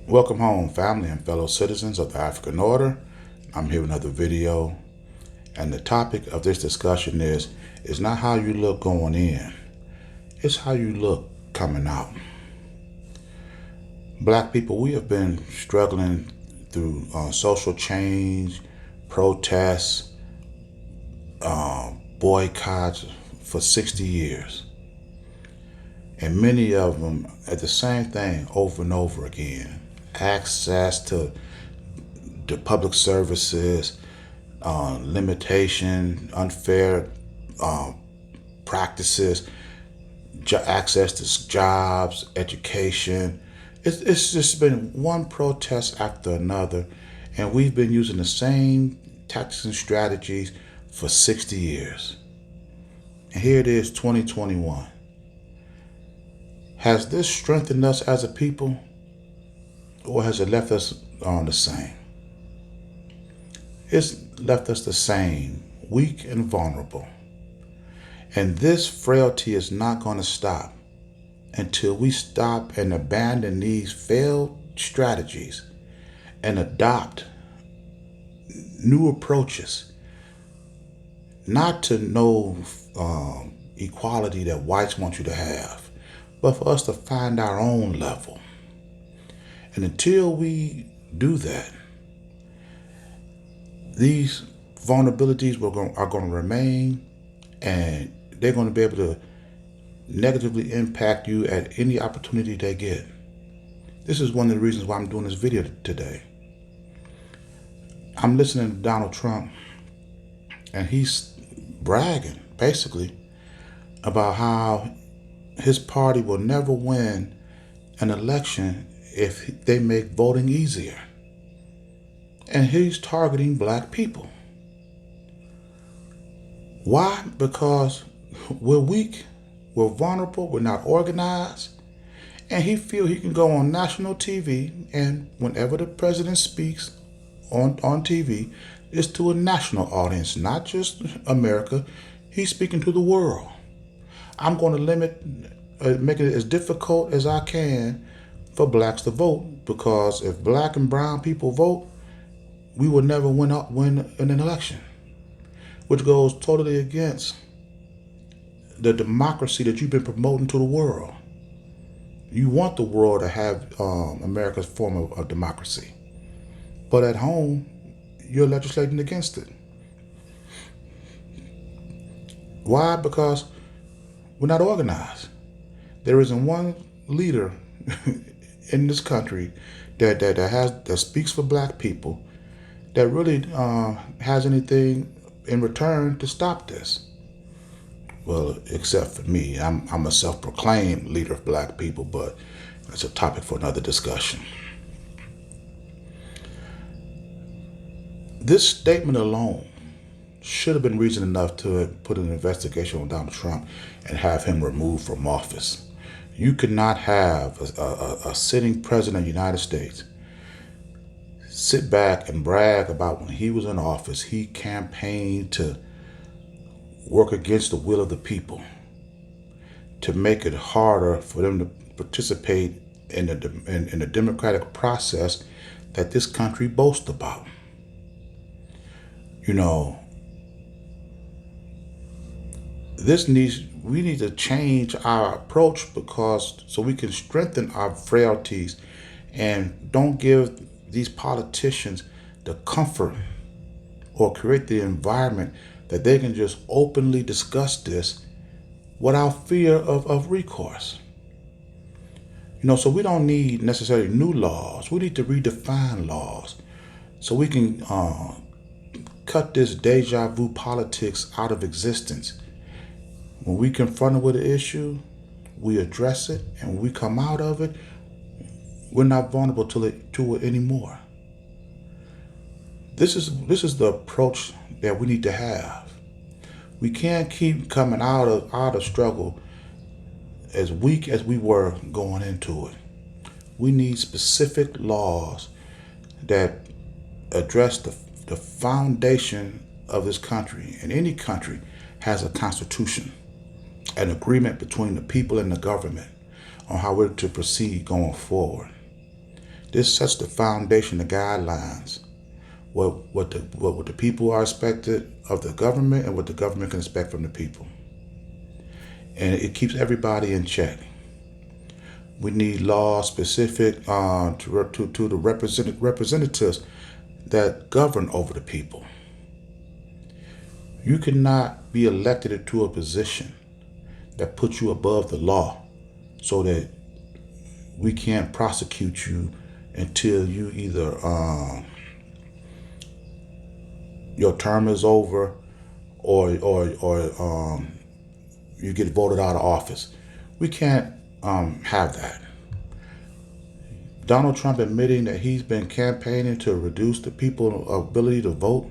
Welcome home, family and fellow citizens of the African Order. I'm here with another video, and the topic of this discussion is not how you look going in, it's how you look coming out. Black people, we have been struggling through social change, protests, boycotts for 60 years. And many of them at the same thing over and over again. Access to public services, limitation, unfair practices, access to jobs, education. It's just been one protest after another, and we've been using the same tactics and strategies for 60 years. And here it is, 2021. Has this strengthened us as a people, or has it left us on the same? It's left us the same, weak and vulnerable. And this frailty is not going to stop until we stop and abandon these failed strategies and adopt new approaches, not to know equality that whites want you to have, but for us to find our own level. And until we do that, these vulnerabilities are going to remain, and they're going to be able to negatively impact you at any opportunity they get. This is one of the reasons why I'm doing this video today. I'm listening to Donald Trump, and he's bragging basically about how his party will never win an election if they make voting easier. And he's targeting black people. Why? Because we're weak, we're vulnerable, we're not organized, and he feels he can go on national TV, and whenever the president speaks on TV, it's to a national audience, not just America. He's speaking to the world. I'm going to make it as difficult as I can for blacks to vote, because if black and brown people vote, we will never win an election, which goes totally against the democracy that you've been promoting to the world. You want the world to have America's form of democracy, but at home, you're legislating against it. Why? Because we're not organized. There isn't one leader in this country that speaks for black people that really has anything in return to stop this. Well, except for me. I'm a self-proclaimed leader of black people, but that's a topic for another discussion. This statement alone should have been reason enough to put an investigation on Donald Trump and have him removed from office. You could not have a sitting president of the United States sit back and brag about when he was in office, he campaigned to work against the will of the people, to make it harder for them to participate in the democratic process that this country boasts about. You know, we need to change our approach, so we can strengthen our frailties and don't give these politicians the comfort or create the environment that they can just openly discuss this without fear of recourse. So we don't need necessarily new laws. We need to redefine laws so we can cut this deja vu politics out of existence. When we confront it with an issue, we address it, and when we come out of it, we're not vulnerable to it anymore. This is the approach that we need to have. We can't keep coming out of struggle as weak as we were going into it. We need specific laws that address the foundation of this country. And any country has a constitution, an agreement between the people and the government on how we're to proceed going forward. This sets the foundation, the guidelines, what the people are expected of the government and what the government can expect from the people. And it keeps everybody in check. We need laws specific to the representatives that govern over the people. You cannot be elected into a position that puts you above the law so that we can't prosecute you until you either your term is over or you get voted out of office. We can't have that. Donald Trump admitting that he's been campaigning to reduce the people's ability to vote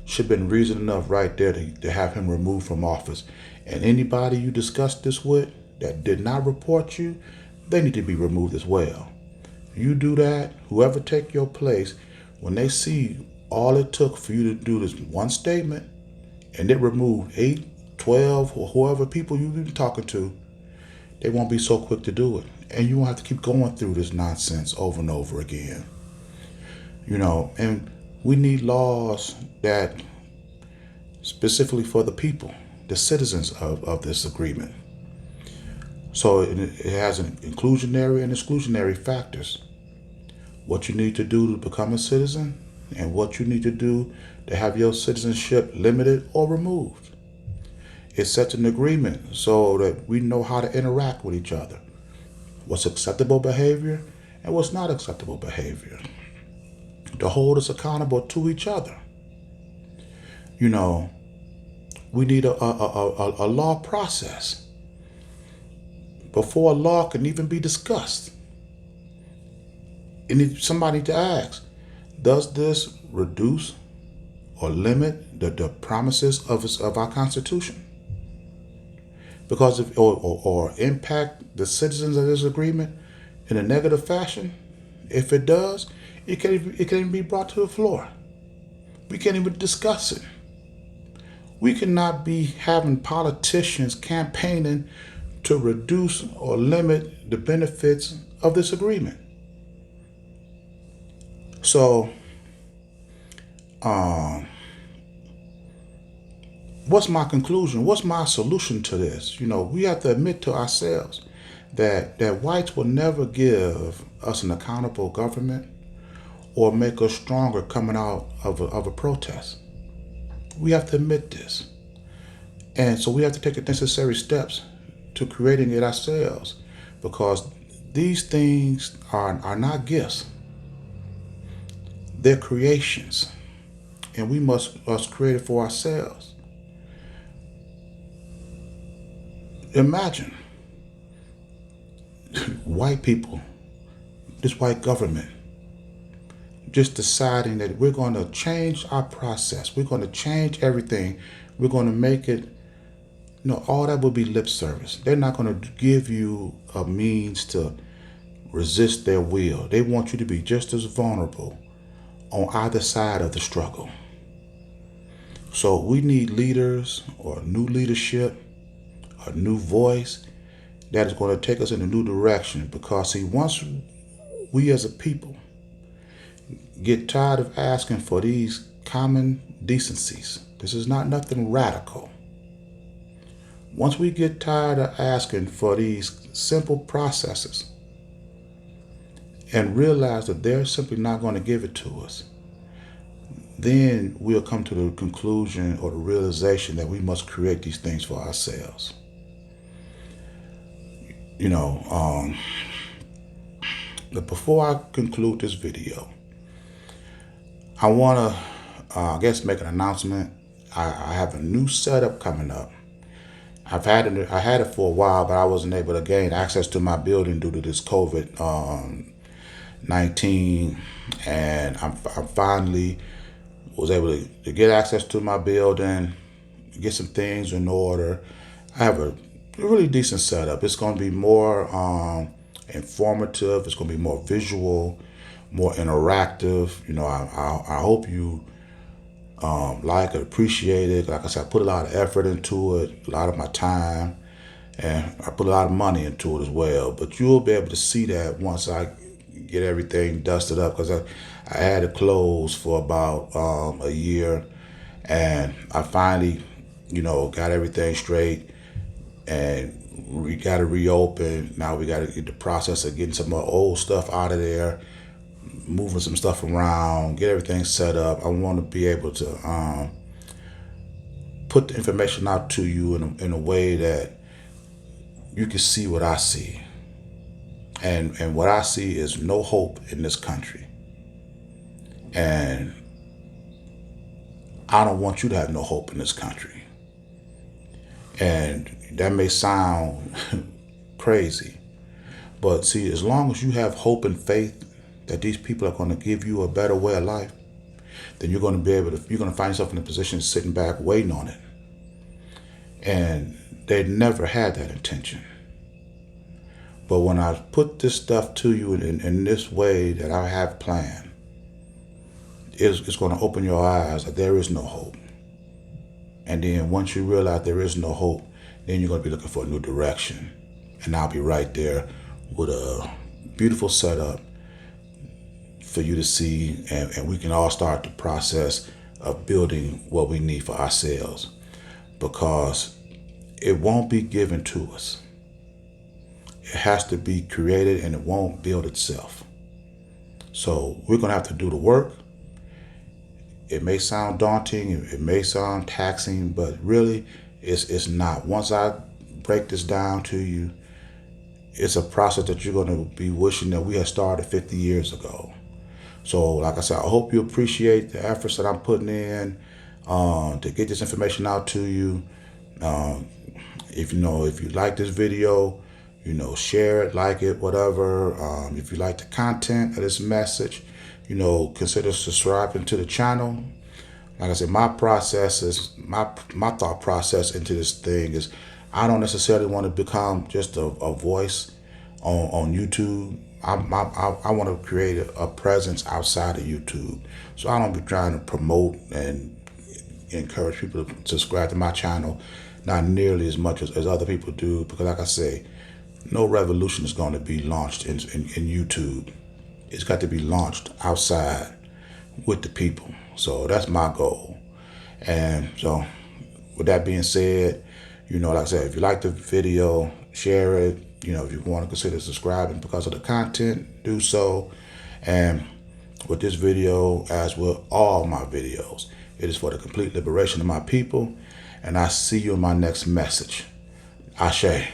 should have been reason enough right there to have him removed from office. And anybody you discussed this with that did not report you, they need to be removed as well. You do that, whoever take your place, when they see all it took for you to do this one statement and it removed 8, 12, or whoever people you've been talking to, they won't be so quick to do it. And you won't have to keep going through this nonsense over and over again. And we need laws that specifically for the people, the citizens of this agreement. So it has an inclusionary and exclusionary factors. What you need to do to become a citizen and what you need to do to have your citizenship limited or removed. It sets an agreement so that we know how to interact with each other. What's acceptable behavior and what's not acceptable behavior. To hold us accountable to each other. We need a law process before a law can even be discussed. Somebody to ask, does this reduce or limit the promises of our Constitution? Because or impact the citizens of this agreement in a negative fashion? If it does, it can't even be brought to the floor. We can't even discuss it. We cannot be having politicians campaigning to reduce or limit the benefits of this agreement. So, what's my conclusion? What's my solution to this? We have to admit to ourselves that whites will never give us an accountable government or make us stronger coming out of a protest. We have to admit this. And so we have to take the necessary steps to creating it ourselves, because these things are not gifts. They're creations. And we must create it for ourselves. Imagine white people, this white government, just deciding that we're going to change our process. We're going to change everything. We're going to make it, all that will be lip service. They're not going to give you a means to resist their will. They want you to be just as vulnerable on either side of the struggle. So we need leaders or new leadership, a new voice that is going to take us in a new direction. Because once we as a people get tired of asking for these common decencies, this is not nothing radical. Once we get tired of asking for these simple processes and realize that they're simply not going to give it to us, then we'll come to the conclusion or the realization that we must create these things for ourselves. But before I conclude this video, I want to, make an announcement. I have a new setup coming up. I had it for a while, but I wasn't able to gain access to my building due to this COVID-19, and I finally was able to get access to my building, get some things in order. I have a really decent setup. It's going to be more informative. It's going to be more visual, more interactive. I hope you like it, appreciate it. Like I said, I put a lot of effort into it, a lot of my time, and I put a lot of money into it as well. But you'll be able to see that once I get everything dusted up, because I had it closed for about a year, and I finally, got everything straight, and we got to reopen. Now we got to get the process of getting some more old stuff out of there, moving some stuff around, get everything set up. I want to be able to put the information out to you in a way that you can see what I see. And what I see is no hope in this country. And I don't want you to have no hope in this country. And that may sound crazy, but see, as long as you have hope and faith that these people are going to give you a better way of life, then you're going to find yourself in a position sitting back waiting on it. And they never had that intention. But when I put this stuff to you in this way that I have planned, it's going to open your eyes that there is no hope. And then once you realize there is no hope, then you're going to be looking for a new direction. And I'll be right there with a beautiful setup for you to see, and we can all start the process of building what we need for ourselves, because it won't be given to us. It has to be created, and it won't build itself. So we're going to have to do the work. It may sound daunting, it may sound taxing, but really it's not. Once I break this down to you, it's a process that you're going to be wishing that we had started 50 years ago. So like I said, I hope you appreciate the efforts that I'm putting in to get this information out to you. If you like this video, share it, like it, whatever. If you like the content of this message, consider subscribing to the channel. Like I said, my thought process into this thing is, I don't necessarily want to become just a voice on YouTube. I want to create a presence outside of YouTube. So I don't be trying to promote and encourage people to subscribe to my channel, not nearly as much as other people do, because like I say, no revolution is going to be launched in YouTube. It's got to be launched outside with the people. So that's my goal. And so with that being said, like I said, if you like the video, share it. If you want to consider subscribing because of the content, do so. And with this video, as with all my videos, it is for the complete liberation of my people. And I see you in my next message. Ashe.